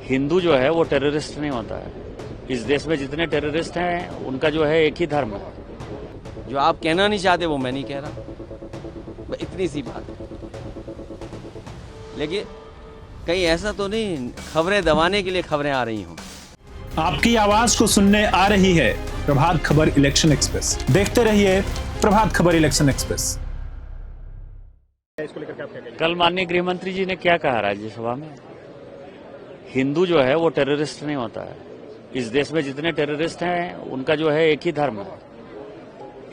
हिंदू जो है वो टेररिस्ट नहीं होता है। इस देश में जितने टेररिस्ट हैं उनका जो है एक ही धर्म है। जो आप कहना नहीं चाहते वो मैं नहीं कह रहा, इतनी सी बात है। लेकिन कहीं ऐसा तो नहीं खबरें दबाने के लिए खबरें आ रही हों। आपकी आवाज को सुनने आ रही है प्रभात खबर इलेक्शन एक्सप्रेस। देखते रहिए प्रभात खबर इलेक्शन एक्सप्रेस। कल माननीय गृह मंत्री जी ने क्या कहा राज्यसभा में, हिंदू जो है वो टेररिस्ट नहीं होता है। इस देश में जितने टेररिस्ट हैं उनका जो है एक ही धर्म है,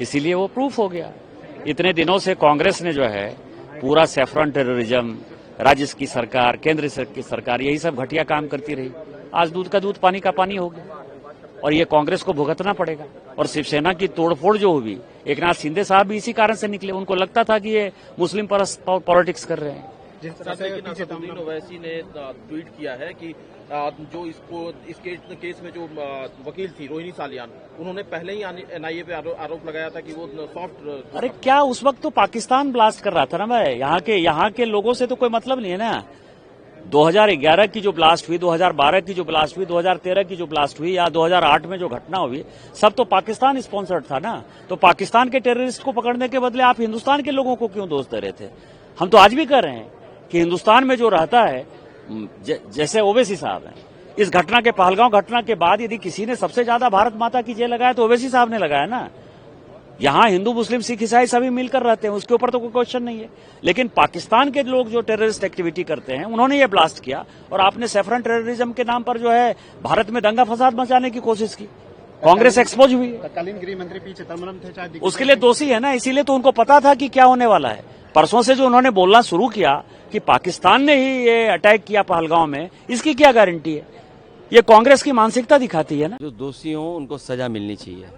इसीलिए वो प्रूफ हो गया। इतने दिनों से कांग्रेस ने जो है पूरा सैफरन टेररिज्म, राज्य की सरकार, केंद्र की सरकार, यही सब घटिया काम करती रही। आज दूध का दूध पानी का पानी हो गया और ये कांग्रेस को भुगतना पड़ेगा। और शिवसेना की तोड़फोड़ जो हुई, एकनाथ शिंदे साहब भी इसी कारण से निकले। उनको लगता था कि ये मुस्लिम पॉलिटिक्स कर रहे हैं। लेकिन ओवैसी ने ट्वीट किया है कि जो इस केस में जो वकील थी रोहिणी सालियान, उन्होंने पहले ही एनआईए पे आरोप लगाया था कि वो सॉफ्ट। अरे क्या उस वक्त तो पाकिस्तान ब्लास्ट कर रहा था ना भाई, यहाँ के लोगों से तो कोई मतलब नहीं है ना। 2011 की जो ब्लास्ट हुई, 2012 की जो ब्लास्ट हुई, 2013 की जो ब्लास्ट हुई या 2008 में जो घटना हुई, सब तो पाकिस्तान स्पॉन्सर्ड था ना। तो पाकिस्तान के टेररिस्ट को पकड़ने के बदले आप हिंदुस्तान के लोगों को क्यों दोष दे रहे थे? हम तो आज भी कह रहे हैं कि हिंदुस्तान में जो रहता है, जैसे ओवैसी साहब हैं, इस घटना के पहलगांव घटना के बाद यदि किसी ने सबसे ज्यादा भारत माता की जय लगाया तो ओवैसी साहब ने लगाया ना। यहां हिंदू मुस्लिम सिख ईसाई सभी मिलकर रहते हैं, उसके ऊपर तो कोई क्वेश्चन नहीं है। लेकिन पाकिस्तान के लोग जो टेररिस्ट एक्टिविटी करते हैं उन्होंने ये ब्लास्ट किया और आपने सैफरन टेररिज्म के नाम पर जो है भारत में दंगा फसाद मचाने की कोशिश की। कांग्रेस एक्सपोज हुई है। तत्कालीन गृह मंत्री पी चिदम्बरम थे, शायद उसके लिए दोषी है ना, इसीलिए तो उनको पता था कि क्या होने वाला है। परसों से जो उन्होंने बोलना शुरू किया कि पाकिस्तान ने ही ये अटैक किया पहलगांव में, इसकी क्या गारंटी है? ये कांग्रेस की मानसिकता दिखाती है ना। जो दोषी हों उनको सजा मिलनी चाहिए।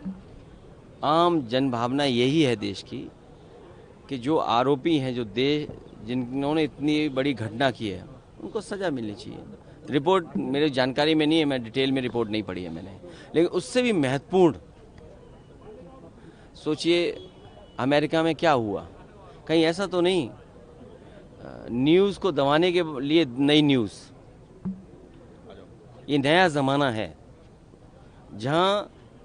आम जन भावना यही है देश की कि जो आरोपी हैं, जो जिन्होंने इतनी बड़ी घटना की है, उनको सजा मिलनी चाहिए। रिपोर्ट मेरी जानकारी में नहीं है, मैं डिटेल में रिपोर्ट नहीं पढ़ी है मैंने। लेकिन उससे भी महत्वपूर्ण सोचिए अमेरिका में क्या हुआ। कहीं ऐसा तो नहीं न्यूज़ को दबाने के लिए नई न्यूज़। ये नया ज़माना है जहां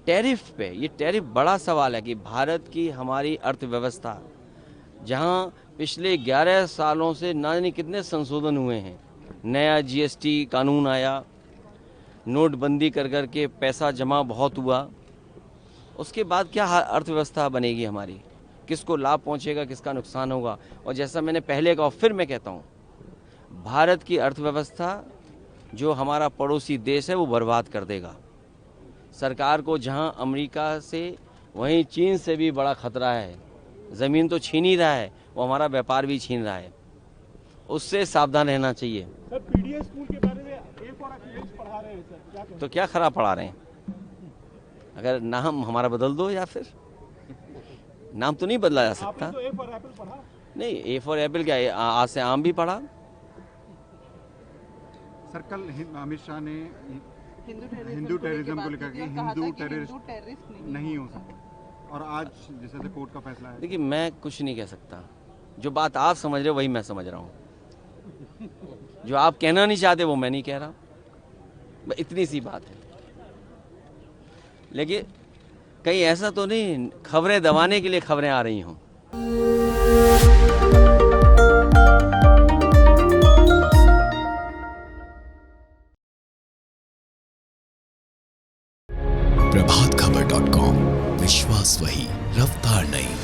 टैरिफ पे, ये टैरिफ बड़ा सवाल है कि भारत की हमारी अर्थव्यवस्था, जहां पिछले 11 सालों से ना जाने कितने संशोधन हुए हैं, नया जीएसटी कानून आया, नोटबंदी कर करके पैसा जमा बहुत हुआ, उसके बाद क्या अर्थव्यवस्था बनेगी हमारी, किसको लाभ पहुंचेगा, किसका नुकसान होगा। और जैसा मैंने पहले कहा, फिर मैं कहता हूं, भारत की अर्थव्यवस्था जो हमारा पड़ोसी देश है वो बर्बाद कर देगा। सरकार को जहां अमेरिका से वहीं चीन से भी बड़ा खतरा है। ज़मीन तो छीन ही रहा है, वो हमारा व्यापार भी छीन रहा है, उससे सावधान रहना चाहिए। सर, पीडीएस स्कूल के बारे में एक और अखिलेश पढ़ा रहे हैं सर, तो क्या खराब पढ़ा रहे हैं? अगर नाम हमारा बदल दो, या फिर नाम तो नहीं बदला जा सकता। तो ए फॉर एप्पल पढ़ा? नहीं, ए फॉर एप्पल क्या, आज से आम भी पढ़ा। सर, कल अमित शाह ने हिंदू टेररिज्म को लेकर के हिंदू टेररिस्ट नहीं हो सकता, और आज जैसे कोर्ट का फैसला है। देखिए, मैं कुछ नहीं कह सकता। जो बात आप समझ रहे हो वही मैं समझ रहा हूँ। जो आप कहना नहीं चाहते वो मैं नहीं कह रहा, इतनी सी बात है। लेकिन कहीं ऐसा तो नहीं खबरें दबाने के लिए खबरें आ रही हों। प्रभात खबर.com, विश्वास वही, रफ्तार नहीं।